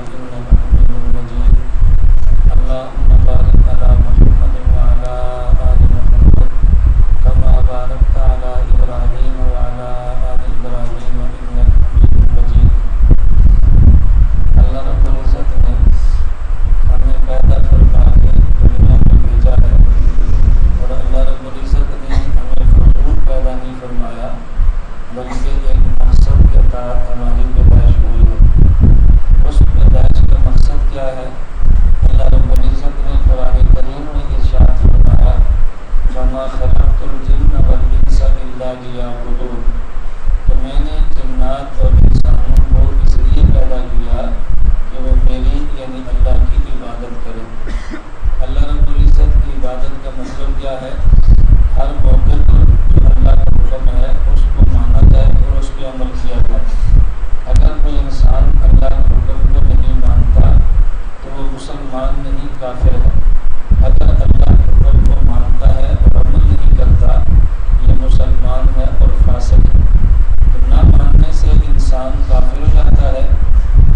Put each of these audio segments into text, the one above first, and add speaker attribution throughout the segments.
Speaker 1: إنك حميد مجيد اللهم بارك على محمد وعلى آل محمد كما باركت على إبراهيم وعلى آل إبراهيم إنك حميد مجيد اللہ رب العزت نے ہمیں پیدا فرما کے دنیا میں بھیجا ہے اور اللہ رب العزت نے ہمیں فضول پیدا نہیں فرمایا بلکہ ایک مقصد کے تحت ہماری پیدائش ہوئی ہے۔ اس پیدائش کا مقصد کیا ہے؟ اللہ رب العزت نے قرآن کریم میں ارشاد فرمایا وَمَا خَلَقْتُ الْجِنَّ وَالْإِنسَ إِلَّا لِيَعْبُدُونِ، تو میں نے جنات اور انسانوں کو اس لیے پیدا کیا کہ وہ میری یعنی اللہ کی عبادت کریں۔ اللہ رب العزت کی عبادت کا مطلب کیا ہے؟ ہر موقع پر جو اللہ کا حکم ہے اس کو مانا جائے اور اس پہ عمل کیا جائے۔ اگر کوئی انسان اللہ کے حکم کو نہیں مانتا تو وہ مسلمان نہیں، کافر ہے۔ اگر اللہ کے حکم کو مانتا ہے اور عمل نہیں کرتا یہ مسلمان ہے اور فاسق ہے۔ تو نہ ماننے سے انسان کافر ہو جاتا ہے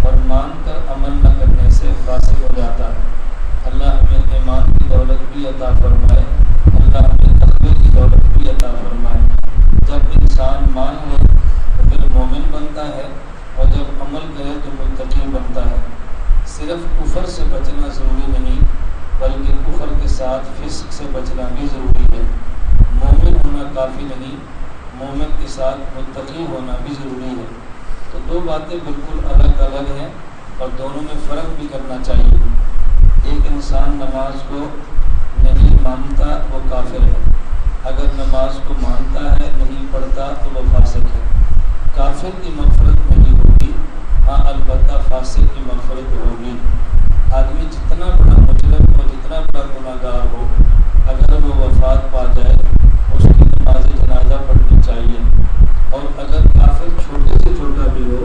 Speaker 1: اور مان کر عمل نہ کرنے سے فاسق ہو جاتا ہے۔ اللہ ہمیں ایمان کی دولت بھی عطا فرمائے، اللہ ہمیں تقوی کی دولت بھی عطا فرمائے۔ جب انسان مان لے تو پھر مومن بنتا ہے اور جب عمل کرے تو متقی بنتا ہے۔ صرف کفر سے بچنا ضروری نہیں بلکہ کفر کے ساتھ فسق سے بچنا بھی ضروری ہے۔ مومن ہونا کافی نہیں، مومن کے ساتھ متقی ہونا بھی ضروری ہے۔ تو دو باتیں بالکل الگ الگ ہیں اور دونوں میں فرق بھی کرنا چاہیے۔ ایک انسان نماز کو نہیں مانتا وہ کافر ہے، اگر نماز کو مانتا ہے نہیں پڑھتا تو وہ فاسق ہے۔ کافر کی مغفرت نہیں ہوگی، ہاں البتہ فاسق کی مغفرت ہوگی۔ آدمی جتنا بڑا مجرم ہو، جتنا بڑا گناہ گار ہو، اگر وہ وفات پا جائے اس کی نماز جنازہ پڑھنی چاہیے، اور اگر کافر چھوٹے سے چھوٹا بھی ہو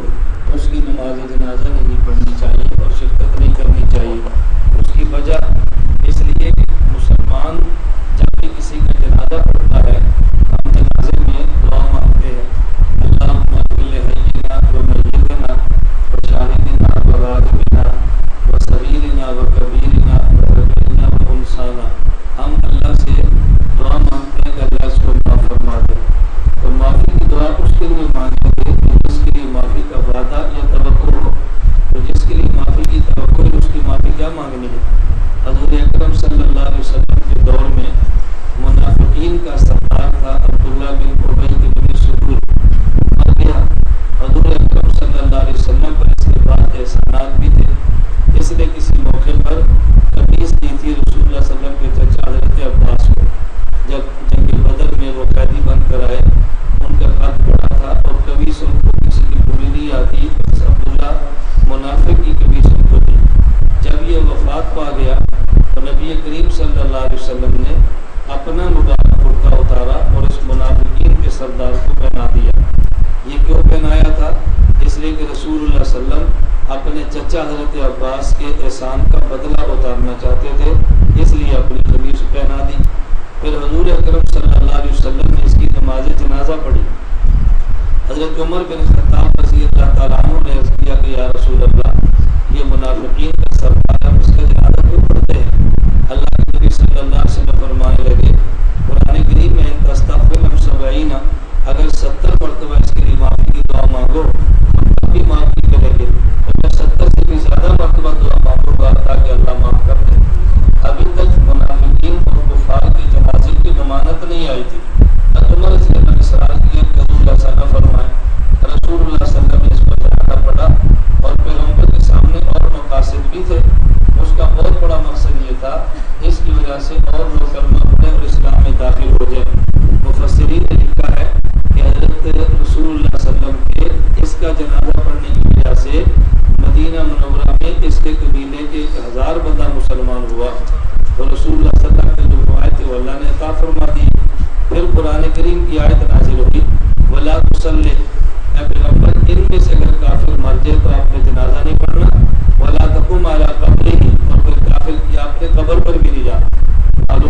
Speaker 1: اس کی نماز جنازہ نہیں پڑھنی چاہیے اور شرکت نہیں کرنی چاہیے۔ اس کی وجہ اس لیے کہ مسلمان جب بھی کسی کا جنازہ پڑھتا ہے ہم جنازے میں دعا مانگتے ہیں، اللہم اغفر لحینا ومیتنا وشاہدنا وغائبنا وصغیرنا وکبیرنا وذکرنا وانثانا۔ ہم اللہ سے دعا مانگتے ہیں کہ اللہ اس کو معاف فرما دے۔ تو معافی کی دعا اس کے لیے مانگیں گے جس کے لیے معافی کا وعدہ یا توقع ہو۔ تو جس کے لیے معافی کی توقع ہے اس کی معافی کیا مانگنی ہے؟ حضور اکرم صلی اللہ علیہ وسلم کے دور میں منافقین کا سردار تھا عبداللہ بن ابی بن سلول، مر گیا۔ حضور اکرم صلی اللہ علیہ وسلم پر اس کے بعد احسانات بھی تھے۔ اس نے کسی موقع پر قمیص دی تھی رسول اللہ صلی اللہ علیہ وسلم کے چچا حضرت عباس کو، جب جنگ بدر میں وہ قیدی بن کر آئے ان کا قد بڑا تھا اور قمیص ان کو کسی کی پوری نہیں آتی، اس عبداللہ منافق کی قمیص ان کو دی۔ جب یہ وفات پا گیا تو نبی کریم صلی اللہ علیہ وسلم نے اپنا مبارک کرتا اتارا اور اس منافقین کے سردار کو پہنا دیا۔ یہ کیوں پہنایا تھا؟ اس لیے کہ رسول اللہ صلی اللہ علیہ وسلم اپنے چچا حضرت عباس کے احسان کا بدلہ اتارنا چاہتے تھے، اس لیے اپنی قمیص پہنا دی۔ پھر حضور اکرم صلی اللہ علیہ وسلم نے اس کی نماز جنازہ پڑھی۔ حضرت عمر بن خطاب رضی اللہ تعالیٰ عنہ نے عرض کیا کہ یا رسول اللہ یہ منافقین کا سردار ہے، اس کا جنازہ کیوں پڑھتے ہیں؟ اللہ کے نبی صلی اللہ علیہ وسلم فرمانے لگے قرآن کریم میں تستغفر لهم 70، اگر 70 مرتبہ اس کے لیے معافی کی دعا مانگو ہم بھی معافی کریں گے، اور میں 70 سے بھی زیادہ مرتبہ دعا مانگوں گا تاکہ اللہ معاف کر دے۔ ابھی تک منافقین اور کفار کے جنازے کی ضمانت نہیں آئی تھی۔ عمر رضی اللہ نے اصرار کیا کہ رسول اللہ صلی اللہ علیہ وسلم فرمائے، رسول اللہ صلی اللہ علیہ وسلم نے اس کو جنازہ پڑھا اور پیغمبر کے سامنے اور مقاصد بھی تھے۔ اس کا بہت بڑا مقصد یہ تھا اس کی وجہ سے اور لوگ کلمہ پڑھیں اور اسلام میں داخل ہو جائیں۔ مفسرین نے لکھا ہے کہ حضرت رسول اللہ صلی اللہ علیہ وسلم کے اس کا جنازہ پڑھنے کی وجہ سے مدینہ منورہ میں اس کے قبیلے کے 1000 بندہ مسلمان ہوا اور رسول اللہ صلی اللہ علیہ وسلم کے جو آیت وہ اللہ نے عطا فرما دی۔ پھر قرآن کریم کی آیت نازل ہوئی وَلَا تُصَلِّ، اے پیغمبر ان میں سے اگر کافر مر جائے تو آپ نے جنازہ نہیں پڑھنا، وَلَا تَقُمْ عَلَىٰ قَبْرِهِ، اور پھر کافر کی آپ نے قبر پر بھی نہیں جانا۔ معلوم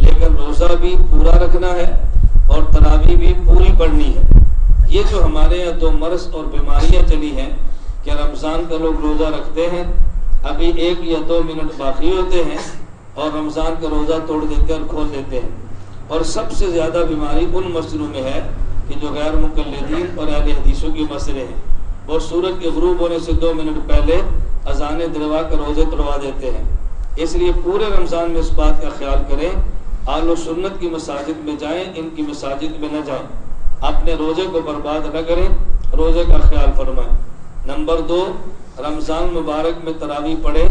Speaker 1: لیکن روزہ بھی پورا رکھنا ہے اور تراویح بھی پوری پڑھنی ہے۔ یہ جو ہمارے یہاں دو مرض اور بیماریاں چلی ہیں کہ رمضان کا لوگ روزہ رکھتے ہیں، ابھی 1 یا 2 منٹ باقی ہوتے ہیں اور رمضان کا روزہ توڑ دیتے اور کھول دیتے ہیں۔ اور سب سے زیادہ بیماری ان مسئلوں میں ہے کہ جو غیر مقلدین اور اہل حدیثوں کے مسئلے ہیں، وہ سورج کے غروب ہونے سے 2 منٹ پہلے اذانیں دلوا کر روزے توڑوا دیتے ہیں۔ اس لیے پورے رمضان میں اس بات کا خیال کریں، اہل و سنت کی مساجد میں جائیں، ان کی مساجد میں نہ جائیں، اپنے روزے کو برباد نہ کریں، روزے کا خیال فرمائیں۔ نمبر 2، رمضان مبارک میں تراویح پڑھیں،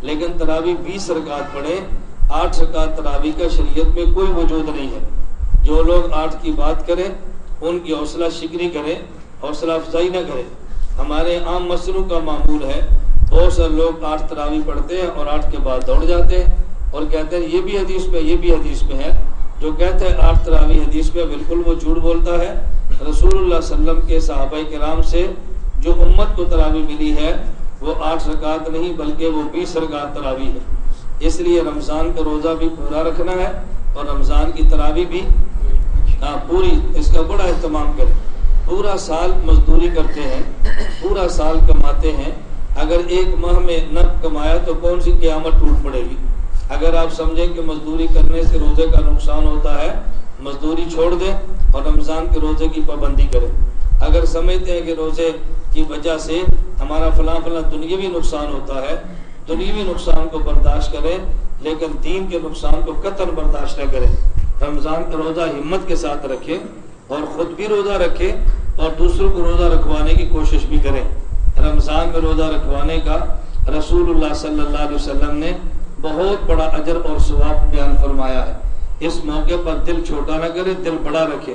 Speaker 1: لیکن تراویح 20 رکعت پڑھیں۔ 8 رکعت تراویح کا شریعت میں کوئی وجود نہیں ہے۔ جو لوگ 8 کی بات کریں ان کی حوصلہ شکنی کریں، حوصلہ افزائی نہ کریں۔ ہمارے عام مسئلوں کا معمول ہے، بہت سارے لوگ 8 تراویح پڑھتے ہیں اور 8 کے بعد دوڑ جاتے ہیں اور کہتے ہیں یہ بھی حدیث میں، یہ بھی حدیث میں ہے۔ جو کہتے ہیں 8 تراویح حدیث میں، بالکل وہ جھوٹ بولتا ہے۔ رسول اللہ صلی اللہ علیہ وسلم کے صحابہ کرام سے جو امت کو تراویح ملی ہے وہ 8 رکعت نہیں بلکہ وہ 20 رکعت تراویح ہے۔ اس لیے رمضان کا روزہ بھی پورا رکھنا ہے اور رمضان کی تراویح بھی پوری، اس کا بڑا اہتمام کریں۔ پورا سال مزدوری کرتے ہیں، پورا سال کماتے ہیں، اگر 1 ماہ میں نہ کمایا تو کون سی قیامت ٹوٹ پڑے گی؟ اگر آپ سمجھیں کہ مزدوری کرنے سے روزے کا نقصان ہوتا ہے، مزدوری چھوڑ دیں اور رمضان کے روزے کی پابندی کریں۔ اگر سمجھتے ہیں کہ روزے کی وجہ سے ہمارا فلاں دنیاوی نقصان ہوتا ہے، دنیاوی نقصان کو برداشت کریں، لیکن دین کے نقصان کو قطعاً برداشت نہ کریں۔ رمضان کا روزہ ہمت کے ساتھ رکھیں اور خود بھی روزہ رکھیں اور دوسروں کو روزہ رکھوانے کی کوشش بھی کریں۔ رمضان میں روزہ رکھوانے کا رسول اللہ صلی اللہ علیہ وسلم نے بہت بڑا اجر اور ثواب بیان فرمایا ہے۔ اس موقع پر دل چھوٹا نہ کرے، دل بڑا رکھے۔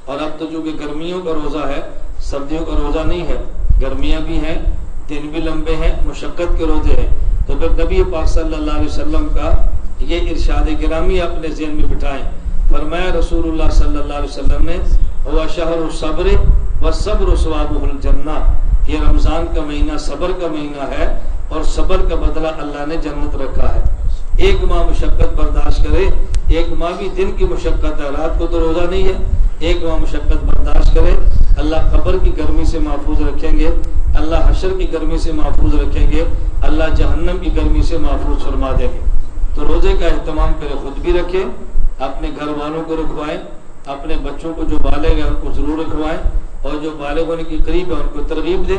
Speaker 1: اور اب تو چونکہ گرمیوں کا روزہ ہے، سردیوں کا روزہ نہیں ہے، گرمیاں بھی ہیں، دن بھی لمبے ہیں، مشقت کے روزے ہیں، تو پھر نبی پاک صلی اللہ علیہ وسلم کا یہ ارشاد گرامی اپنے ذہن میں بٹھائیں۔ فرمایا رسول اللہ صلی اللہ علیہ وسلم نے، ہوا شہر الصبر والصبر ثوابہ الجنہ، یہ رمضان کا مہینہ صبر کا مہینہ ہے اور صبر کا بدلہ اللہ نے جنت رکھا ہے۔ 1 ماہ مشقت برداشت کرے، 1 ماہ بھی دن کی مشقت ہے، رات کو تو روزہ نہیں ہے، 1 ماہ مشقت برداشت کرے، اللہ قبر کی گرمی سے محفوظ رکھیں گے، اللہ حشر کی گرمی سے محفوظ رکھیں گے، اللہ جہنم کی گرمی سے محفوظ فرما دیں گے۔ تو روزے کا اہتمام کرے، خود بھی رکھیں، اپنے گھر والوں کو رکھوائیں، اپنے بچوں کو جو بالغ ہیں ان کو ضرور رکھوائیں، اور جو بالغ ہونے کی قریب ہے ان کو ترغیب دیں،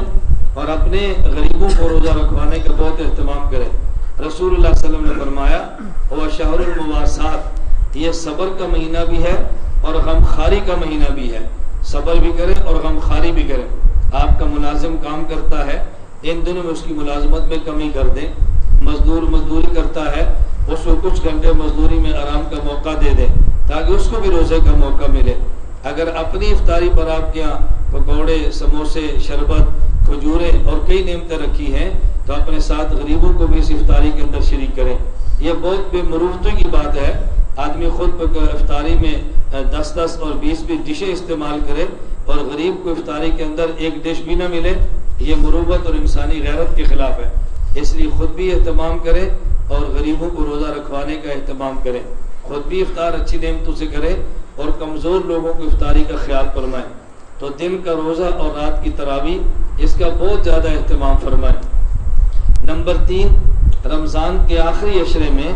Speaker 1: اور اپنے غریبوں کو روزہ رکھوانے کا بہت اہتمام کریں۔ رسول اللہ صلی اللہ علیہ وسلم نے فرمایا، وہ شہر المواسات، یہ صبر کا مہینہ بھی ہے اور غم خاری کا مہینہ بھی ہے۔ صبر بھی کریں اور غم خاری بھی کریں۔ آپ کا ملازم کام کرتا ہے، ان دنوں میں اس کی ملازمت میں کمی کر دیں۔ مزدور مزدوری کرتا ہے، اس کو کچھ گھنٹے مزدوری میں آرام کا موقع دے دیں تاکہ اس کو بھی روزے کا موقع ملے۔ اگر اپنی افطاری پر آپ کے یہاں پکوڑے، سموسے، شربت، کھجوریں اور کئی نعمتیں رکھی ہیں تو اپنے ساتھ غریبوں کو بھی اس افطاری کے اندر شریک کریں۔ یہ بہت بے مروتی کی بات ہے، آدمی خود افطاری میں 10 اور 20 ڈشیں استعمال کرے اور غریب کو افطاری کے اندر 1 ڈش بھی نہ ملے، یہ مروت اور انسانی غیرت کے خلاف ہے۔ اس لیے خود بھی اہتمام کرے اور غریبوں کو روزہ رکھوانے کا اہتمام کریں، خود بھی افطار اچھی نعمتوں سے کرے اور کمزور لوگوں کو افطاری کا خیال فرمائیں۔ تو دن کا روزہ اور رات کی تراویح، اس کا بہت زیادہ اہتمام فرمائیں۔ نمبر 3، رمضان کے آخری عشرے میں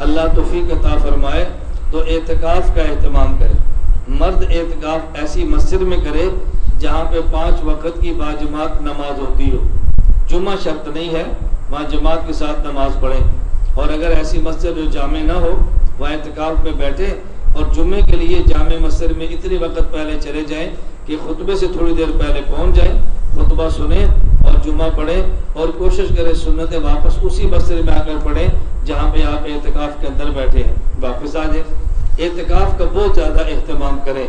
Speaker 1: اللہ توفیق عطا فرمائے تو اعتکاف کا اہتمام کرے۔ مرد اعتکاف ایسی مسجد میں کرے جہاں پہ 5 وقت کی باجماعت نماز ہوتی ہو، جمعہ شرط نہیں ہے، وہاں جماعت کے ساتھ نماز پڑھیں، اور اگر ایسی مسجد جو جامع نہ ہو وہاں اعتکاف میں بیٹھے اور جمعے کے لیے جامع مسجد میں اتنی وقت پہلے چلے جائیں کہ خطبے سے تھوڑی دیر پہلے پہنچ جائیں، خطبہ سنیں اور جمعہ پڑھیں، اور کوشش کریں سنتیں واپس اسی مسجد میں آ کر پڑھیں جہاں پہ آپ اعتکاف کے اندر بیٹھے ہیں، واپس آ جائیں۔ اعتکاف کا بہت زیادہ اہتمام کریں۔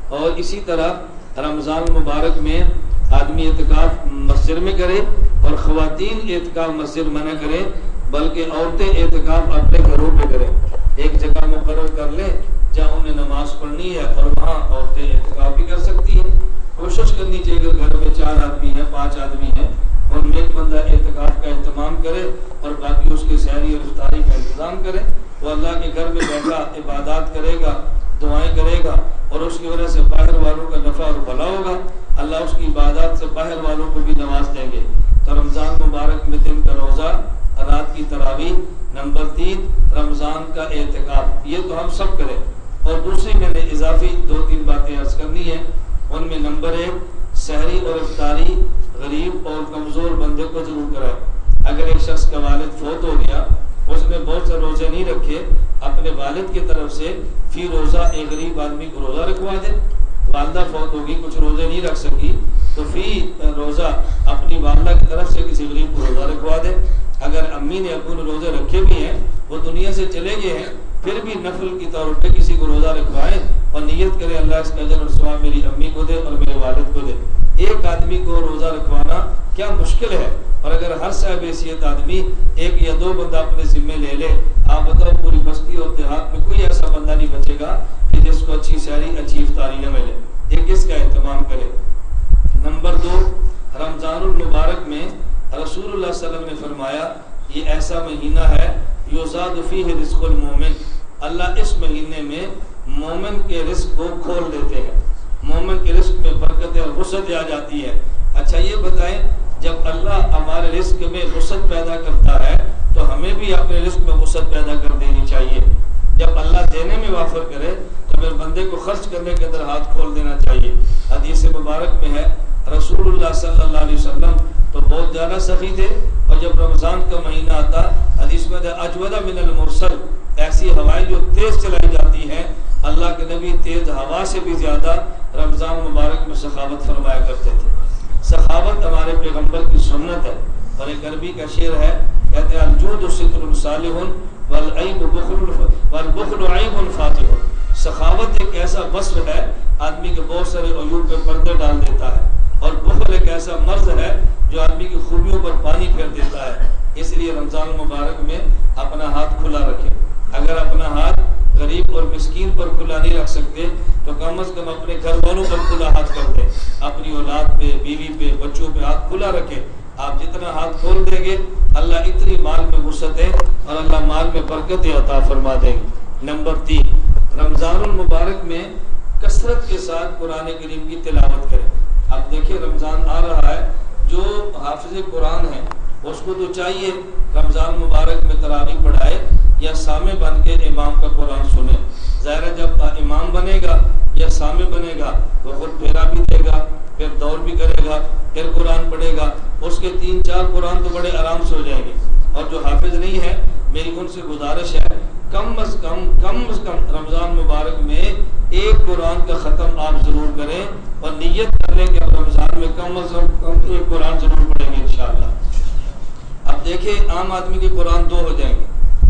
Speaker 1: اور اسی طرح رمضان مبارک میں آدمی اعتکاف مسجد میں کرے اور خواتین اعتکاف مسجد میں نہ کریں بلکہ عورتیں اعتکاف اپنے گھروں پہ کریں۔ ایک جگہ مقرر کر لیں جہاں انہیں نماز پڑھنی ہے اور وہاں عورتیں اعتکاف بھی کر سکتی ہیں۔ کوشش کرنی چاہیے کہ گھر میں 4 آدمی ہیں، 5 آدمی ہیں، ان میں ایک بندہ اعتکاف کا اہتمام کرے اور باقی اس کے سحری اور افطاری کا انتظام کرے۔ وہ اللہ کے گھر میں بیٹھا عبادات گا، دعائیں کرے گا اور اس کی وجہ سے باہر والوں کا نفع اور بھلا ہوگا، اللہ اس کی عبادات سے باہر والوں کو بھی نواز دیں گے۔ تو رمضان مبارک میں دن کا روزہ، رات کی تراویح۔ نمبر 3 رمضان کا اعتکاف، یہ تو ہم سب کریں۔ اور دوسری میں نے اضافی 2-3 باتیں عرض کرنی ہیں، ان میں نمبر 1 سحری اور افطاری غریب اور کمزور بندے کو ضرور کرائے۔ اگر ایک شخص کا والد فوت ہو گیا، اس نے بہت سے روزے نہیں رکھے، اپنے والد کی طرف سے فی روزہ ایک غریب آدمی کو روزہ رکھوا دے۔ والدہ فوت ہوگی، کچھ روزے نہیں رکھ سکی، تو فی روزہ اپنی والدہ کی طرف سے کسی غریب کو روزہ رکھوا دے۔ اگر امی نے ابو نے روزے رکھے بھی ہیں، وہ دنیا سے چلے گئے ہیں، پھر بھی نفل کی طور پہ کسی کو روزہ رکھوائیں اور نیت کرے اللہ اس کا اجر اور ثواب میری امی کو دے اور میرے والد کو دے۔ ایک آدمی کو روزہ رکھوانا کیا مشکل ہے، اور اگر ہر صاحب حیثیت آدمی 1 یا 2 بندہ اپنے ذمے لے لے، آپ بتاؤ پوری بستی اور دیہات میں کوئی ایسا بندہ نہیں بچے گا کہ جس کو اچھی سحری اچھی افطاری نہ ملے۔ ایک اس کا اہتمام کرے۔ نمبر 2 رمضان المبارک میں رسول اللہ صلی اللہ علیہ وسلم نے فرمایا یہ ایسا مہینہ ہے یزاد فیہ رزق المومن، اللہ اس مہینے میں مومن کے رزق کو کھول دیتے ہیں، مومن کے رزق میں برکت اور وسعت آ جاتی ہے۔ اچھا یہ بتائیں، جب اللہ ہمارے رزق میں وسعت پیدا کرتا ہے تو ہمیں بھی اپنے رزق میں وسعت پیدا کر دینی چاہیے۔ جب اللہ دینے میں وافر کرے تو پھر بندے کو خرچ کرنے کے اندر ہاتھ کھول دینا چاہیے۔ حدیث مبارک میں ہے رسول اللہ صلی اللہ علیہ وسلم تو بہت زیادہ سخی تھے، اور جب رمضان کا مہینہ آتا حدیث میں اجود من المرسل، ایسی ہوائیں جو تیز چلائی جاتی ہیں، اللہ کے نبی تیز ہوا سے بھی زیادہ رمضان مبارک میں سخاوت فرمایا کرتے تھے۔ سخاوت ہمارے پیغمبر کی سنت ہے، اور ایک عربی کا شعر ہے، کہتے ہیں الجود ستر صالح والبخل عیب فاتح۔ سخاوت ایک ایسا وصف ہے آدمی کے بہت سارے عیوب پہ پردے ڈال دیتا ہے، اور بخل ایک ایسا مرض ہے جو آدمی کی خوبیوں پر پانی پھیر دیتا ہے۔ اس لیے رمضان مبارک میں اپنا ہاتھ کھلا رکھیں۔ اگر اپنا ہاتھ غریب اور مسکین پر کھلا نہیں رکھ سکتے تو کم از کم اپنے گھر والوں پر کھلا ہاتھ کر دیں، اپنی اولاد پہ، بیوی پہ، بچوں پہ ہاتھ کھلا رکھیں۔ آپ جتنا ہاتھ کھول دیں گے اللہ اتنی مال میں وسعت ہے اور اللہ مال میں برکت عطا فرما دیں گے۔ نمبر 3 رمضان المبارک میں کثرت کے ساتھ قرآن کریم کی تلاوت کریں۔ اب دیکھیں رمضان آ رہا ہے، جو حافظ قرآن ہیں اس کو تو چاہیے رمضان مبارک میں تراویح پڑھائے یا سامع بن کے امام کا قرآن سنے۔ ظاہر ہے جب امام بنے گا یا سامع بنے گا وہ خود پھیرا بھی دے گا، پھر دور بھی کرے گا، پھر قرآن پڑھے گا، اس کے 3-4 قرآن تو بڑے آرام سے ہو جائیں گے۔ اور جو حافظ نہیں ہے میری ان سے گزارش ہے کم از کم رمضان مبارک میں ایک قرآن کا ختم آپ ضرور کریں، اور نیت کر لیں کہ اب رمضان میں کم از کم ایک قرآن ضرور پڑھیں گے انشاءاللہ۔ اب دیکھیں عام آدمی کے قرآن 2 ہو جائیں گے،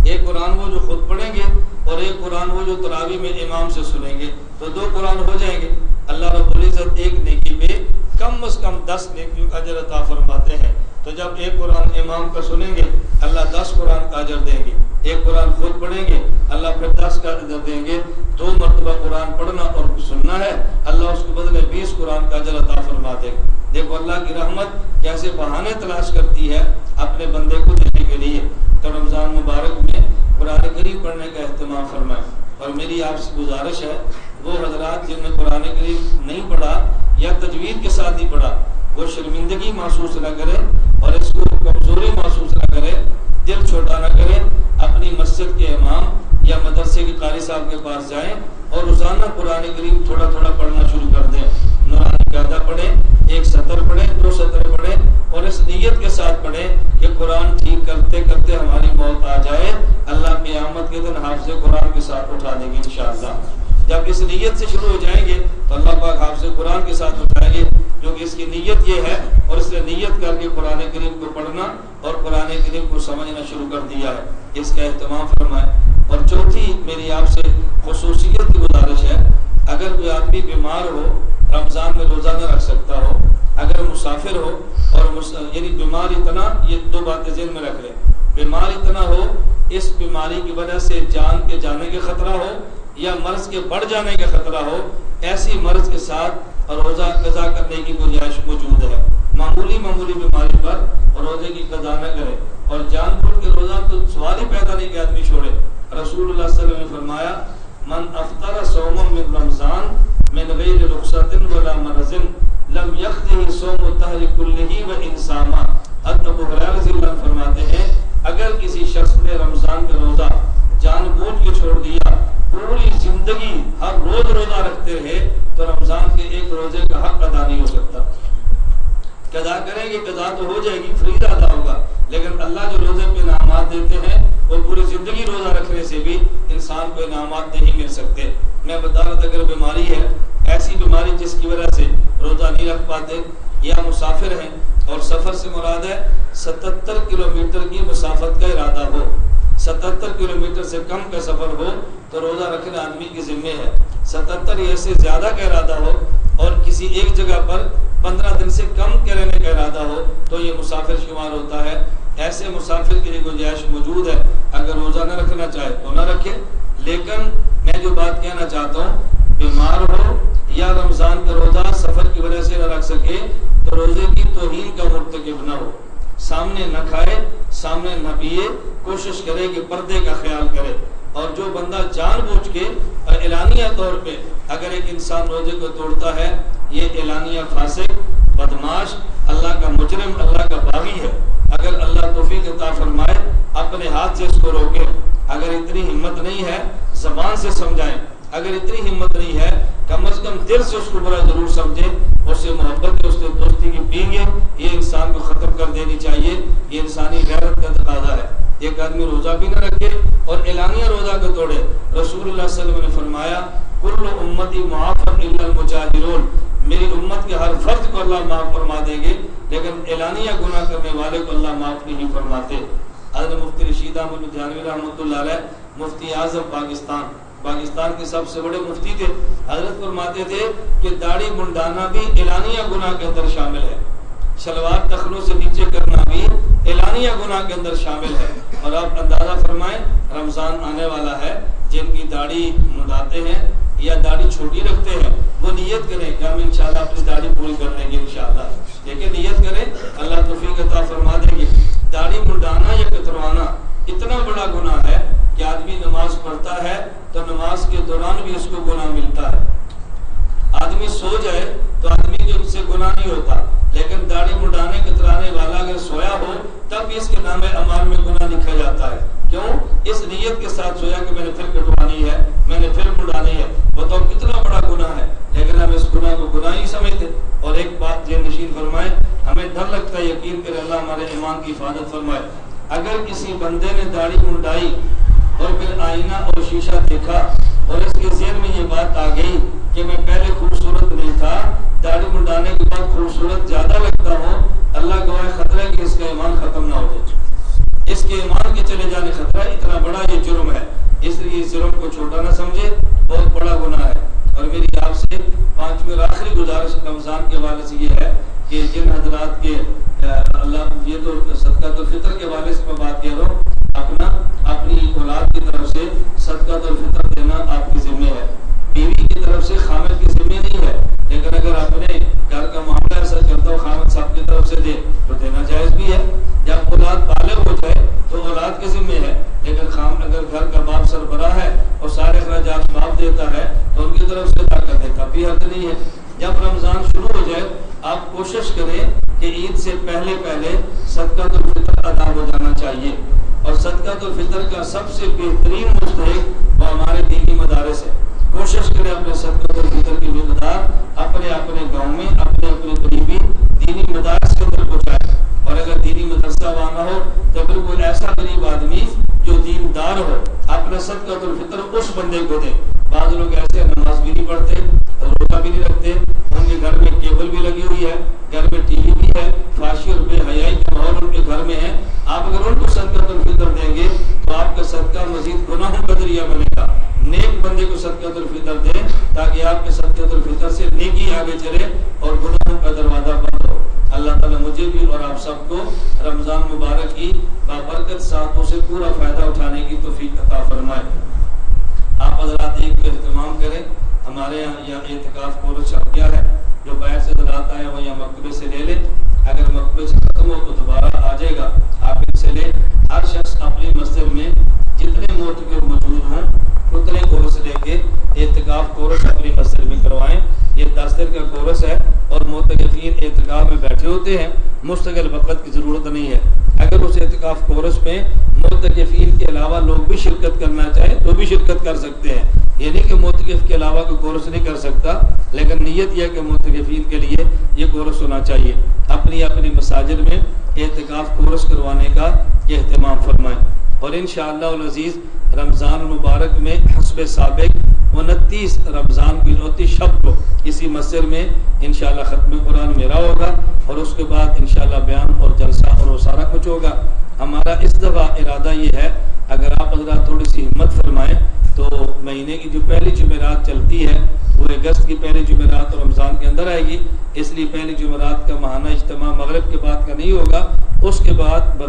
Speaker 1: ایک قرآن وہ جو خود پڑھیں گے اور ایک قرآن وہ جو تراویح میں امام سے سنیں گے، تو 2 قرآن ہو جائیں گے۔ اللہ رب العزت ایک نیکی پہ کم از کم 10 نیکیوں کا اجر عطا فرماتے ہیں۔ تو جب ایک قرآن امام کا سنیں گے اللہ 10 قرآن کا اجر دیں گے، ایک قرآن خود پڑھیں گے اللہ پھر 10 کا اجر دیں گے۔ 2 مرتبہ قرآن پڑھنا اور سننا ہے اللہ اس کو بدلے 20 قرآن کا اجر عطا فرما دے گا۔ دیکھو اللہ کی رحمت کیسے بہانے تلاش کرتی ہے اپنے بندے کو دینے کے لیے۔ تو رمضان مبارک میں قرآن کریم پڑھنے کا اہتمام فرمائیں، اور میری آپ سے گزارش ہے وہ حضرات جن نے قرآن کریم نہیں پڑھا یا تجوید کے ساتھ نہیں پڑھا وہ شرمندگی محسوس نہ کرے اور اس کو کمزوری محسوس نہ کرے، دل چھوٹا نہ کرے، اپنی مسجد کے امام یا مدرسے کے قاری صاحب کے پاس جائیں اور روزانہ قرآن کریم تھوڑا تھوڑا پڑھنا شروع کر دیں۔ نورانی قاعدہ پڑھیں، 1 سطر پڑھیں، 2 سطر پڑھیں، اور اس نیت کے ساتھ پڑھیں کہ قرآن ٹھیک کرتے کرتے ہماری موت آ جائے، اللہ قیامت کے دن حافظ قرآن کے ساتھ اٹھا دیں گے انشاءاللہ۔ جب اس نیت سے شروع ہو جائیں گے تو اللہ پاک حافظ قرآن کے ساتھ اٹھائیں گے، کیونکہ اس کی نیت یہ ہے، اور اس نے نیت کر کے قرآن کریم کو پڑھنا اور قرآن کریم کو سمجھنا شروع کر دیا ہے۔ اس کا اہتمام فرمائیں۔ اور چوتھی میری آپ سے خصوصیت کی گزارش ہے، اگر کوئی آدمی بیمار ہو، رمضان میں روزہ نہ رکھ سکتا ہو، اگر مسافر ہو اور یعنی بیمار اتنا، یہ 2 باتیں ذہن میں رکھ لیں، بیمار اتنا ہو اس بیماری کی وجہ سے جان کے جانے کا خطرہ ہو یا مرض کے بڑھ جانے کا خطرہ ہو، ایسی مرض کے ساتھ روزہ قضا کرنے کی گنجائش موجود ہے۔ معمولی بیماری پر روزے کی قضا نہ کرے، اور جان بوجھ کے روزہ تو سوال ہی پیدا نہیں کہ آدمی چھوڑے۔ رسول اللہ صلی اللہ علیہ وسلم نے فرمایا من افطر و انساما. حضرت ابو ہریرہ رضی اللہ عنہ فرماتے ہیں اگر کسی شخص نے رمضان کا روزہ جان بوجھ کے چھوڑ دیا، پوری زندگی ہر روز روزہ رکھتے رہے، تو رمضان کے ایک روزے کا حق ادا نہیں ہو سکتا. قضا کریں گے، قضا تو ہو جائے گی، فریضہ ادا ہوگا، لیکن اللہ جو روزے پہ انعامات دیتے ہیں وہ پوری زندگی روزہ رکھنے سے بھی انسان کو انعامات نہیں مل سکتے. میں بتا رہا تھا اگر بیماری ہے، ایسی بیماری جس کی وجہ سے روزہ نہیں رکھ پاتے، یا مسافر ہیں اور سفر سے مراد ہے 77 کلومیٹر کی مسافت کا ارادہ ہو، 77 کلومیٹر سے کم کا سفر ہو تو روزہ رکھنا آدمی کی ذمہ ہے. 77 یا سے زیادہ کا ارادہ ہو اور کسی ایک جگہ پر 15 دن سے کم کے رہنے کا ارادہ ہو تو یہ مسافر شمار ہوتا ہے. ایسے مسافر کے لیے گنجائش موجود ہے، اگر روزہ نہ رکھنا چاہے تو نہ رکھے. لیکن میں جو بات کہنا چاہتا ہوں، بیمار ہو یا رمضان کا روزہ سفر کی وجہ سے نہ رکھ سکے تو روزے کی توہین کا مرتکب نہ ہو. سامنے نہ کھائے، سامنے نہ پیے، کوشش کرے کہ پردے کا خیال کرے. اور جو بندہ جان بوجھ کے اعلانیہ طور پہ اگر ایک انسان روزے کو توڑتا ہے، یہ اعلانیہ فاسق، بدماش، اللہ کا مجرم، اللہ کا باغی ہے. اگر اللہ توفیق عطا فرمائے اپنے ہاتھ سے اس کو روکے. اگر اتنی ہمت نہیں ہے زبان سے سمجھائیں، اگر اتنی ہمت نہیں ہے کم از کم دل سے اس کو برا ضرور سمجھیں، اس سے محبت کے، اس سے دوستی کی پینگے یہ انسان کو ختم کر دینی چاہیے. یہ انسانی غیرت کا تقاضا ہے. ایک آدمی روزہ بھی نہ رکھے اور اعلانیہ روزہ کو توڑے. رسول اللہ صلی اللہ علیہ وسلم نے فرمایا کل امتی معاف الا المجاہرون، میری امت کے ہر فرد کو اللہ معاف فرما دیں گے، لیکن اعلانیہ گناہ کرنے والے کو اللہ معاف نہیں فرماتے. حضرت مفتی رشید احمد لدھیانوی رحمۃ اللہ علیہ، مفتی اعظم پاکستان کے سب سے بڑے مفتی تھے. حضرت فرماتے تھے کہ داڑھی منڈانا بھی اعلانیہ گناہ کے اندر شامل ہے، شلوار ٹخنوں سے نیچے کرنا بھی اعلانیہ گناہ کے اندر شامل ہے. اور آپ اندازہ فرمائیں رمضان آنے والا ہے، جن کی داڑھی منڈاتے ہیں یا داڑھی چھوٹی رکھتے ہیں وہ نیت کریں کہ ہم انشاءاللہ اپنی داڑھی پوری کر لیں گے انشاءاللہ. لیکن نیت کریں، اللہ توفیق عطا فرما دیں گے. داڑھی منڈانا یا کتروانا اتنا بڑا گناہ ہے کہ آدمی نماز پڑھتا ہے تو نماز کے دوران بھی اس کو گناہ ملتا ہے. آدمی سو جائے تو آدمی کے اس سے گناہ نہیں ہوتا، لیکن داڑھی منڈانے کترانے والا اگر سویا ہو تب اس کے نام اعمال میں گناہ لکھا جاتا ہے. کیوں؟ اس نیت کے ساتھ سویا کہ میں نے پھر کٹوانی ہے، میں نے پھر منڈانی ہے. بتاؤ کتنا بڑا گناہ ہے، لیکن ہم اس گناہ کو گناہ ہی سمجھتے. اور ایک بات ذہن نشین فرمائے، ہمیں ڈر لگتا ہے، یقین کرے اللہ ہمارے ایمان کی حفاظت فرمائے. اگر کسی بندے نے داڑھی منڈائی اور پھر آئینہ اور شیشہ دیکھا اور اس کے ذہن میں یہ بات آ گئی کہ میں پہلے خوبصورت نہیں تھا، داڑھی منڈانے کے بعد خوبصورت زیادہ لگتا ہوں، اللہ گواہ خطرہ ہے کہ اس کا ایمان ختم نہ ہو جائے، اس کے ایمان کے چلے جانے خطرہ ہے. اتنا بڑا یہ جرم ہے، اس لیے اس جرم کو چھوٹا نہ سمجھے، بہت بڑا گناہ ہے. اور میری آپ سے پانچویں آخری گزارش رمضان کے حوالے سے یہ ہے کہ جن حضرات کے اللہ، یہ تو صدقۃ الفطر کے حوالے سے میں بات کہہ رہا ہوں، اپنی اولاد کی طرف سے صدقۃ الفطر دینا آپ کی ذمہ ہے. بیوی کی طرف سے خامد کی ذمہ نہیں ہے، لیکن اگر اپنے گھر کا معاملہ ایسا چلتا ہو خامد صاحب کی طرف سے دے تو دینا جائز بھی ہے. جب اولاد بالغ ہو جائے تو اولاد کی ذمہ ہے، لیکن اگر گھر کا باپ سربراہ ہے اور سارے اخراجات باپ دیتا ہے تو ان کی طرف سے ادا کر دے، کبھی حد نہیں ہے. جب رمضان شروع ہو جائے آپ کوشش کریں کہ عید سے پہلے صدقۃ الفطر ادا ہو جانا چاہیے. اور صدقۃ الفطر کا سب سے بہترین مستحق وہ ہمارے دینی مدارس ہے. کوشش کریں اپنے صدقۃ الفطر کی مقدار اپنے گاؤں میں اپنے قریبی دینی مدارس کے اندر پہنچائیں. اور اگر دینی مدرسہ وہاں نہ ہو تو پھر کوئی ایسا غریب آدمی جو دیندار ہو اپنا صدقۃ الفطر اس بندے کو دے. بعض لوگ ایسے نماز بھی نہیں پڑھتے، روزہ بھی نہیں رکھتے، ان کے گھر میں کیبل بھی لگی ہوئی ہے، گھر میں ٹی وی بھی ہے، فحاشی اور بے حیائی کا ماحول ان کے گھر میں ہے. آپ اگر ان کو صدقۃ الفطر دیں گے تو آپ کا صدقہ مزید گناہوں کا ذریعہ بنے گا. نیک بندے کو صدقۃ الفطر دیں تاکہ آپ کے صدقۃ الفطر سے نیکی آگے چلے اور گناہوں کا دروازہ بند ہو. اللہ تعالیٰ مجھے بھی اور آپ سب کو رمضان مبارک کی بابرکت ساتھوں سے پورا فائدہ اٹھانے کی توفیق عطا فرمائے. آپ حضرات ایک تو اہتمام کریں، ہمارے یہاں اعتکاف کورس چل گیا ہے، جو باہر سے حضرات آئے وہ یہاں مکتبے سے لے لیں. اگر مکتبے سے ختم ہو تو دوبارہ آ جائے گا، آپ ان سے لیں. ہر شخص اپنی مسجد میں جتنے معتکف موجود ہوں اتنے کورس لے کے اعتکاف کورس اپنی مسجد میں کروائیں. یہ 10 دن کا کورس ہے اور معتکفین اعتکاف میں بیٹھے ہوتے ہیں، مستقل وقت کی ضرورت نہیں ہے۔ اگر اس اعتکاف کورس میں معتکفین کے علاوہ لوگ بھی شرکت کرنا چاہیں تو بھی شرکت کر سکتے ہیں، یہ نہیں کہ معتکف کے علاوہ کوئی کورس نہیں کر سکتا، لیکن نیت یہ کہ معتکفین کے لیے یہ کورس ہونا چاہیے۔ اپنی اپنی مساجد میں اعتکاف کورس کروانے کا اہتمام فرمائیں، اور انشاءاللہ العزیز رمضان المبارک میں حسب سابق 29 رمضان کی 29 شب کو اسی مسجد میں انشاءاللہ ختم قرآن میرا ہوگا، اور اس کے بعد انشاءاللہ بیان اور جلسہ اور وہ سارا کچھ ہوگا۔ ہمارا اس دفعہ ارادہ یہ ہے، اگر آپ حضرات تھوڑی سی ہمت فرمائیں تو مہینے کی جو پہلی جمعرات چلتی ہے وہ اگست کی پہلی جمعرات اور رمضان کے اندر آئے گی، اس لیے پہلی جمعرات کا ماہانہ اجتماع مغرب کے بعد کا نہیں ہوگا، اس کے بعد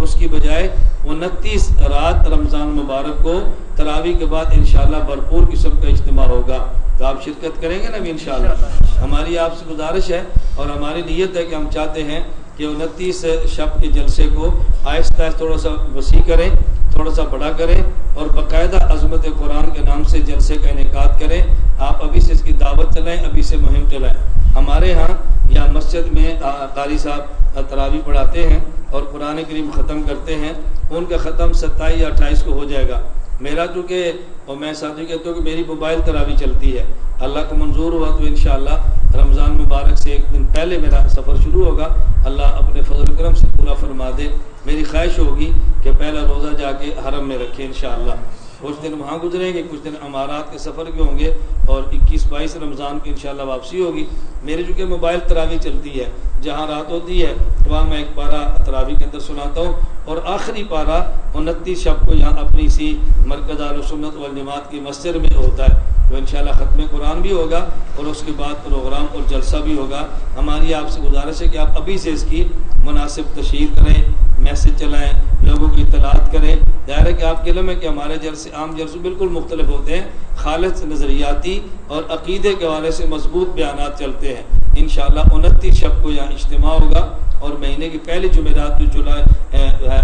Speaker 1: اس کی بجائے 29 رات رمضان مبارک کو تراویح کے بعد انشاءاللہ بھرپور قسم کا اجتماع ہوگا، تو آپ شرکت کریں گے نا بھی انشاءاللہ۔ ہماری آپ سے گزارش ہے اور ہماری نیت ہے کہ ہم چاہتے ہیں کہ 29 شب کے جلسے کو آہستہ آہستہ تھوڑا سا وسیع کریں، تھوڑا سا بڑا کریں، اور باقاعدہ عظمت قرآن کے نام سے جلسے کا انعقاد کریں۔ آپ ابھی سے اس کی دعوت چلائیں، ابھی سے مہم چلائیں۔ ہمارے ہاں یا مسجد میں قاری صاحب تراویح پڑھاتے ہیں اور قرآن کریم ختم کرتے ہیں، ان کا ختم 27 یا 28 کو ہو جائے گا۔ میرا چونکہ اور میں ساتھی کہتا ہوں کہ میری موبائل تراویح چلتی ہے، اللہ کو منظور ہوا تو انشاءاللہ رمضان مبارک سے ایک دن پہلے میرا سفر شروع ہوگا، اللہ اپنے فضل و کرم سے پورا فرما دے۔ میری خواہش ہوگی کہ پہلا روزہ جا کے حرم میں رکھیں انشاءاللہ، کچھ دن وہاں گزریں گے، کچھ دن امارات کے سفر کے ہوں گے، اور 21-22 رمضان کی انشاءاللہ واپسی ہوگی۔ میری چونکہ موبائل تراویح چلتی ہے، جہاں رات ہوتی ہے وہاں میں ایک پارہ تراویح کے اندر سناتا ہوں، اور آخری پارہ 29 شب کو یہاں اپنی سی مرکز اہل سنت والجماعت کی مسجد میں ہوتا ہے، تو انشاءاللہ ختم قرآن بھی ہوگا اور اس کے بعد پروگرام اور جلسہ بھی ہوگا۔ ہماری آپ سے گزارش ہے کہ آپ ابھی سے اس کی مناسب تشہیر کریں، میسج چلائیں، لوگوں کی اطلاعات کریں۔ ظاہر ہے کہ آپ کے علم ہے کہ ہمارے جلسے عام جلسے بالکل مختلف ہوتے ہیں، خالص نظریاتی اور عقیدے کے حوالے سے مضبوط بیانات چلتے ہیں۔ انشاءاللہ 29 شب کو یہاں اجتماع ہوگا، اور مہینے کی پہلی جمعرات جو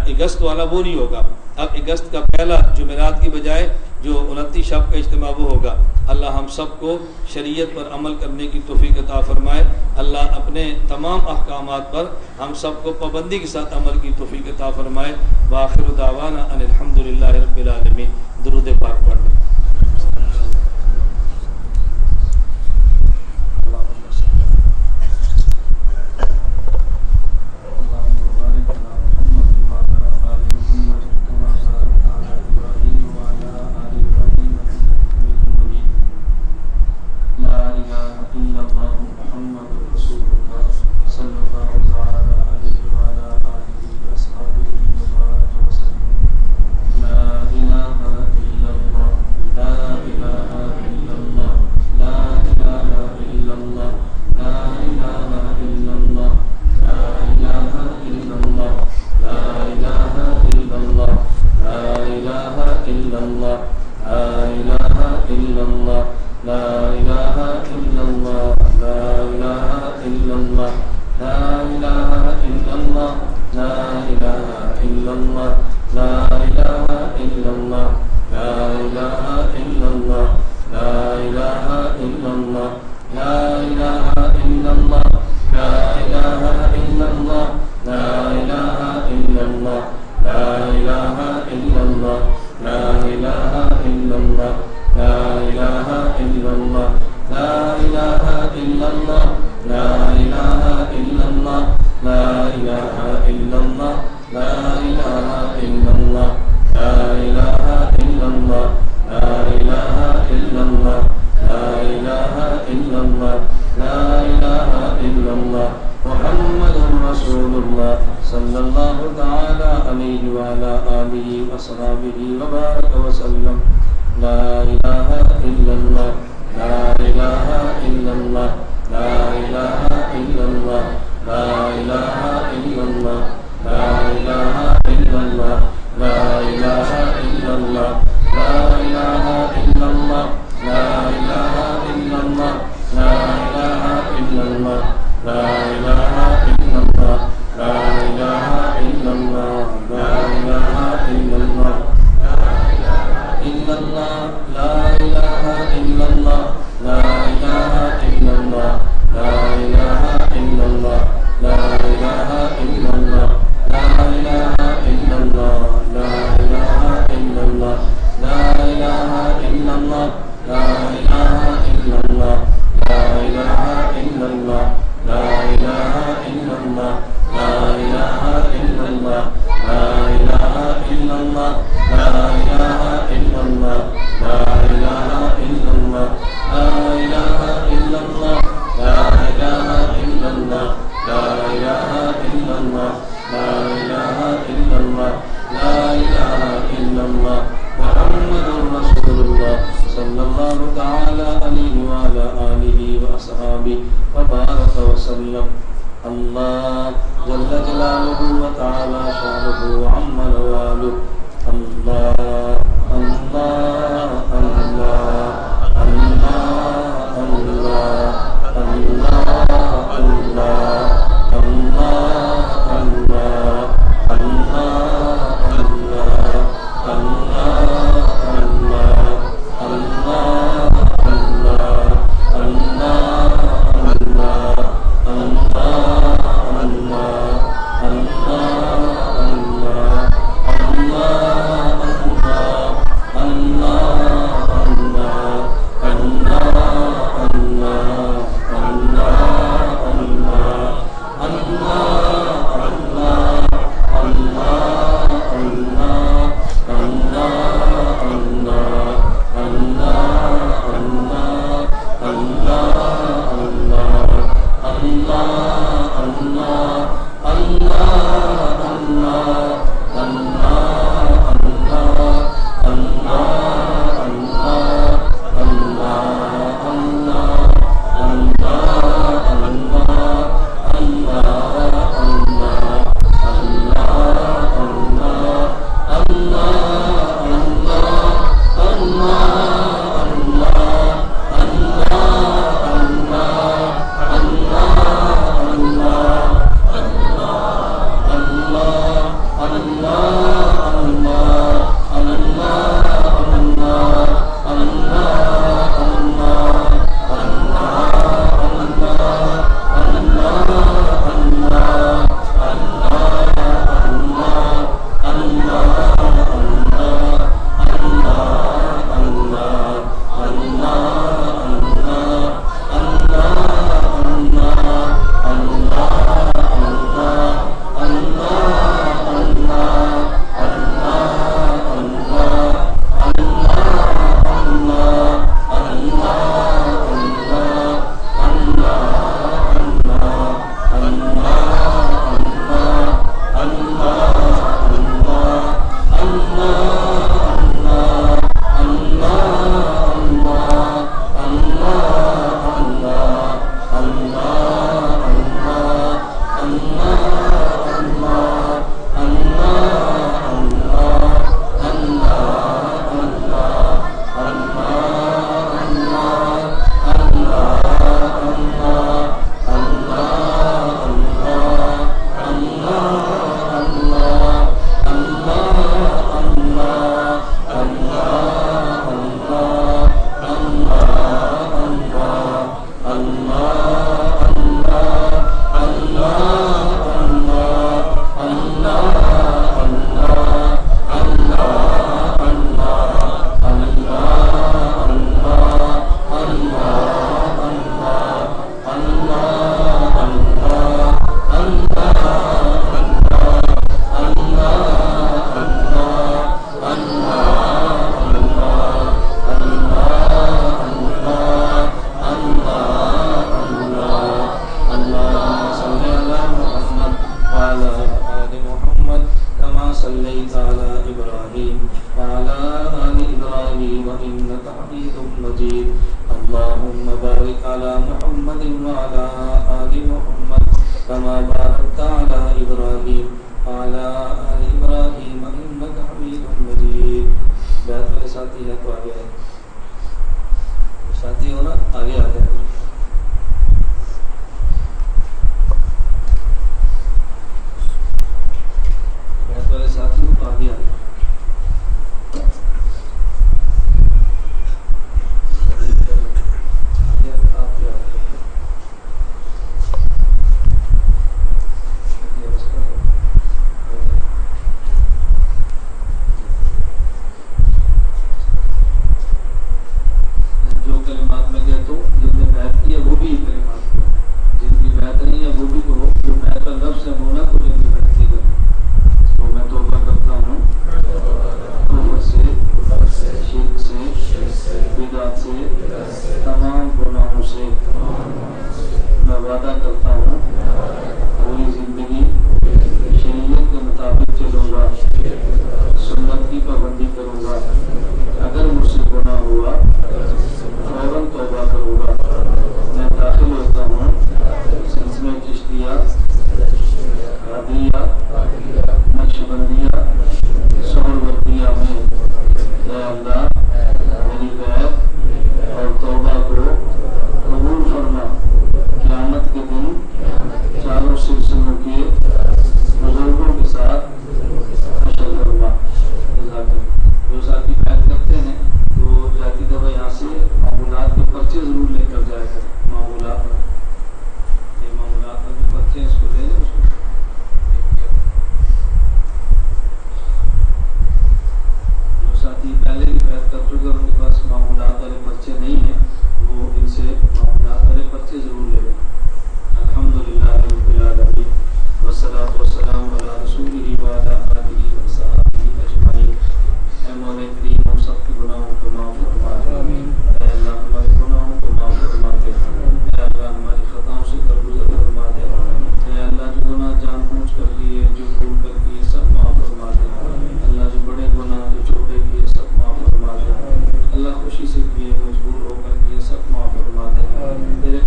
Speaker 1: اگست والا وہ نہیں ہوگا، اب اگست کا پہلا جمعرات کی بجائے جو 29 شب کا اجتماع وہ ہوگا۔ اللہ ہم سب کو شریعت پر عمل کرنے کی توفیق عطا فرمائے، اللہ اپنے تمام احکامات پر ہم سب کو پابندی کے ساتھ عمل کی توفیق عطا فرمائے۔ وآخر دعوانا ان الحمدللہ رب العالمین۔ درود پاک پڑھ لیں۔
Speaker 2: لا
Speaker 1: لا إله إلا الله لا إله إلا الله لا إله إلا الله لا إله إلا الله لا إله إلا الله لا إله إلا الله لا إله إلا الله لا إله إلا الله لا إله إلا الله لا إله إلا الله لا إله إلا الله لا إله إلا الله محمد رسول الله صلى الله تعالى عليه وعلى آله وأصحابه وبارك وسلم. الله جل جلاله وتعالى شانه وعم نواله. الله الله الله الله الله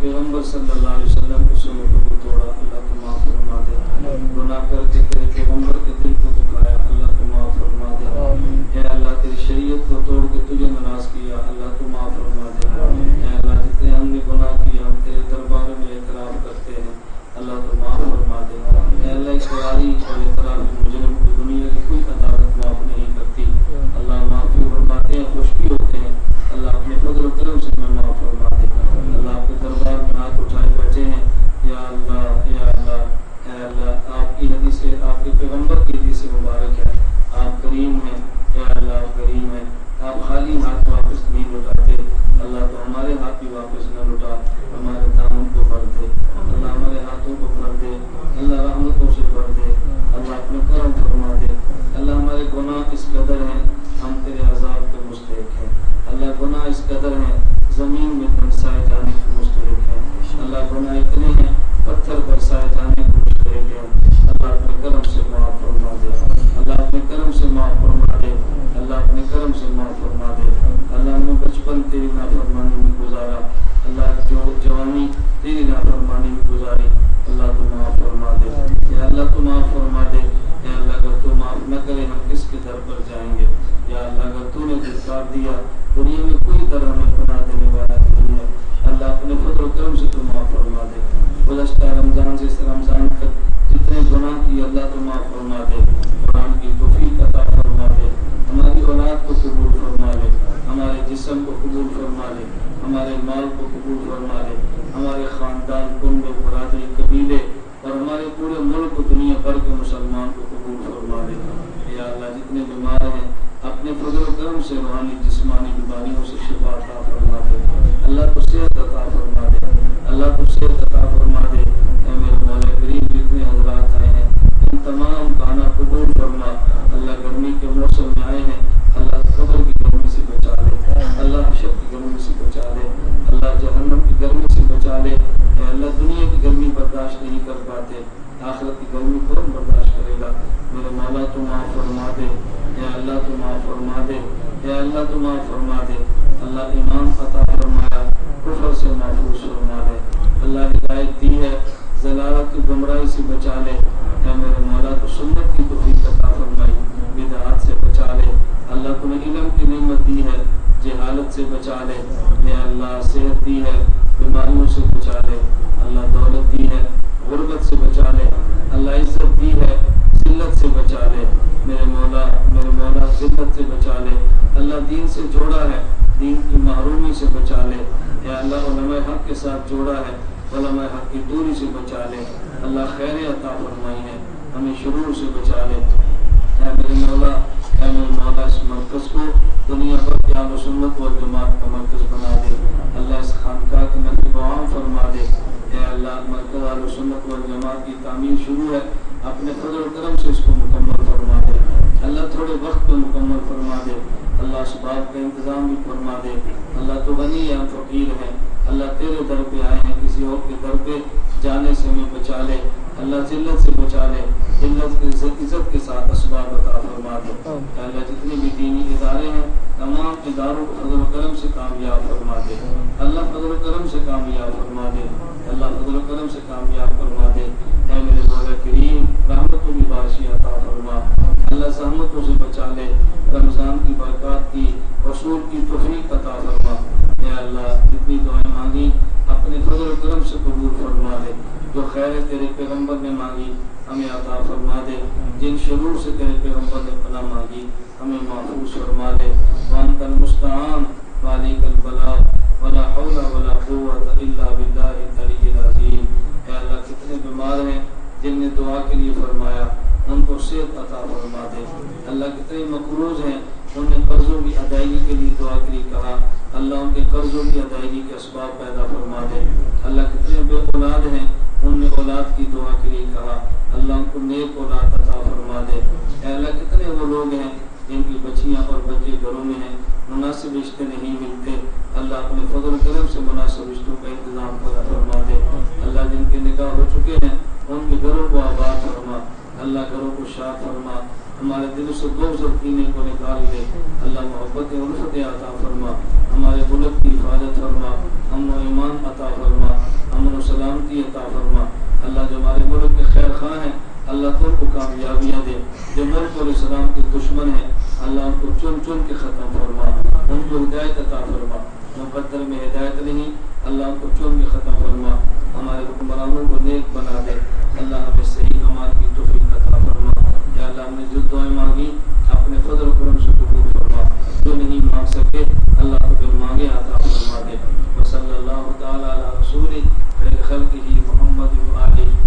Speaker 1: پیغمبر صلی اللہ علیہ وسلم کی سنتوں کو توڑا، اللہ تو معاف فرما دے، گناہ کر کے تیرے پیغمبر کے دل کو دکھایا، اللہ تو معاف فرما دے، اے اللہ تیری شریعت کو توڑ کے تجھے ناراض کیا، اللہ تو معاف فرما دے، اے اللہ جتنے ہم نے گناہ کیا ہم تیرے دربار میں اعتراف کرتے ہیں، اللہ تو معاف فرما دے، اے اللہ اقراری اور اعترافی مجرم کو دنیا کی کوئی عدالت معاف نہیں کرتی، اللہ معافی فرماتے ہیں، خشکی ہوتے ہیں، اللہ اپنے فضل و کرم سے ہمیں معاف فرما دے، اللہ آپ کے دربار میں ہاتھ اٹھائے بیٹھے ہیں، یا اللہ یا اللہ، اے اللہ آپ کی حدیث سے، آپ کے پیغمبر کی حدیث سے مبارک ہے، آپ کریم ہیں، اے اللہ آپ کریم ہیں، آپ خالی ہاتھ واپس نہیں لوٹاتے، اللہ تو ہمارے ہاتھ بھی واپس نہ لوٹا، ہمارے دامن کو بھر دے، اللہ ہمارے ہاتھوں کو بھر دے، اللہ رحمتوں سے بھر دے، اللہ اپنے کرم فرما دے، اللہ ہمارے گناہ اس قدر ہیں ہم تیرے عذاب کے مستحق ہیں، اللہ گناہ اس قدر ہیں زمین میں برسائے جانے کے مستحق ہیں، اللہ گناہ اتنے ہیں پتھر برسائے جانے کے مستحق ہیں، اللہ اپنے کرم سے معاف فرما دے، اللہ اپنے کرم سے معاف فرما دے، اللہ اپنے کرم سے معاف فرما دے، اللہ ہم نے بچپن تیری نافرمانی میں گزارا، اللہ جو جوانی تیری نافرمانی میں گزاری، اللہ تو معاف فرما دے، یا اللہ تو معاف فرما دے، یا اللہ اگر تو معاف نہ کرے ہم کس کے در پر جائیں گے، یا اللہ اگر تو نے دھتکار دیا دنیا میں کوئی در ہمیں پناہ دینے والا نہیں ہے، اللہ اپنے فضل و کرم سے تو معاف فرما دے، گزشتہ رمضان سے اس رمضان تک جتنے گناہ کی اللہ تو معاف فرما دے، قرآن کی توفیق عطا فرما دے، ہماری اولاد کو قبول فرما لے، ہمارے جسم کو قبول فرما لے، ہمارے مال کو قبول فرما لے، ہمارے خاندان کنبے برادری قبیلے اور ہمارے پورے ملک دنیا بھر کے مسلمان کو قبول فرما لے، یا اللہ جتنے بیمار ہیں اپنے فضل و کرم سے روحانی جسمانی بیماریوں سے شفا عطا فرما دے، اللہ تو صحت عطا فرما دے، اللہ تو صحت عطا فرما دے، اے میرے مولا کریم جتنے حضرات آئے ہیں ان تمام کا آنا قبول فرما، اللہ گرمی کے موسم میں آئے ہیں، اللہ قبر کی گرمی سے بچا لے، اللہ حشر کی گرمی سے بچا لے، اللہ جہنم کی گرمی سے بچا لے، اے اللہ دنیا کی گرمی برداشت نہیں کر پاتے، آخرت کی گرمی کون برداشت کرے گا، میرے مولا تو معاف فرما دے، اے اللہ تو معاف فرما دے، اے اللہ تو معاف فرما دے، اللہ ایمان عطا فرمایا کفر سے محفوظ فرما لے، اللہ ہدایت دی ہے ضلالت کی گمراہی سے بچا لے، اے میرے مولا تو سنت کی توفیق عطا فرمائی بدعات سے بچا لے، اللہ تو نے علم کی نعمت دی ہے جہالت سے بچا لے، اے اللہ صحت دی ہے بیماریوں سے بچا لے، اللہ دولت دی ہے غربت سے بچا لے، اللہ عزت دی ہے ذلت سے بچا لے، میرے مولا ذلت سے بچا لے، اللہ دین سے جوڑا ہے دین کی محرومی سے بچا لے، اے اللہ علماء حق کے ساتھ جوڑا ہے علماء حق کی دوری سے بچا لے، اللہ خیر عطا فرمائی ہے ہمیں شرور سے بچا لے، اے میرے مولا اس مرکز کو دنیا بھر کے اہل سنت و جماعت کا مرکز بنا دے، اللہ اس خانقاہ کے منصب عام فرما دے، اے اللہ مرکز اہل سنت و جماعت کی تعمیر شروع ہے، اپنے فضل و کرم سے اس کو مکمل فرما دے، اللہ تھوڑے وقت میں مکمل فرما دے، اللہ اسباب کا انتظام بھی فرما دے، اللہ تو غنی ہے فقیر ہے، اللہ تیرے در پہ آئے ہیں کسی اور کے در پہ جانے سے ہمیں بچا لے، اللہ ذلت سے بچا لے، عزت کے ساتھ اسباب عطا فرما دے، اللہ جتنے بھی دینی ادارے ہیں تمام اداروں کو فضل و کرم سے کامیاب فرما دے، اللہ فضل و کرم سے کامیاب فرما دے، اللہ فضل و کرم سے کامیاب فرما دے، اے میرے مولا کریم رحمتوں کی بارشیں عطا فرما، اللہ زحمتوں سے بچا لے، رمضان کی برکات کی رسول کی توفیق عطا فرما، اے اللہ جتنی دعائیں مانگی اپنے فضل و کرم سے قبول فرما لے، جو خیر تیرے پیغمبر نے مانگی ہمیں عطا فرما دے، جن شرور سے تیرے پیغمبر نے پناہ مانگی ہمیں محفوظ فرما لے، وانت المستعان وعلیک البلاغ ولا حول ولا قوت الا باللہ العلی العظیم، اے اللہ کتنے بیمار ہیں جن نے دعا کے لیے فرمایا ان کو صحت عطا فرما دے، اللہ کتنے مقروض ہیں ان نے قرضوں کی ادائیگی کے لیے دعا کے لیے کہا، اللہ ان کے قرضوں کی ادائیگی کے اسباب پیدا فرما دے، اللہ کتنے بے اولاد ہیں ان نے اولاد کی دعا کے لیے کہا، اللہ ان کو نیک اولاد عطا فرما دے، اے اللہ کتنے وہ لوگ ہیں جن کی بچیاں اور بچے گھروں میں ہیں مناسب رشتے نہیں ملتے، اللہ اپنے فضل و کرم سے مناسب رشتوں کا انتظام پیدا فرما دے، اللہ جن کے نکاح ہو چکے ہیں ان کے گھروں کو آباد فرما، اللہ گھروں کو شاد فرما، ہمارے دل سے بغض اور کینے کو نکال دے، اللہ محبت الفت عطا فرما، ہمارے ملک کی حفاظت فرما، امن و ایمان عطا فرما، کامیابیاں دے. جو ملک اور اسلام کے دشمن ہیں اللہ ان کو چن چن کے ختم فرما, ان کو ہدایت عطا فرما. مقدر میں ہدایت نہیں, اللہ ان کو چن کے ختم فرما. ہمارے حکمرانوں کو نیک بنا دے. اللہ ہمیں صحیح اعمال کی توفیق عطا فرما. یا اللہ ہم نے جو دعائیں مانگی اپنے فضل و کرم سے قبول فرما. جو نہیں مانگ سکے اللہ کو پھر مانگے عطا فرما دے. وصلی اللہ تعالی علی رسول خیر خلقہ محمد و آلہ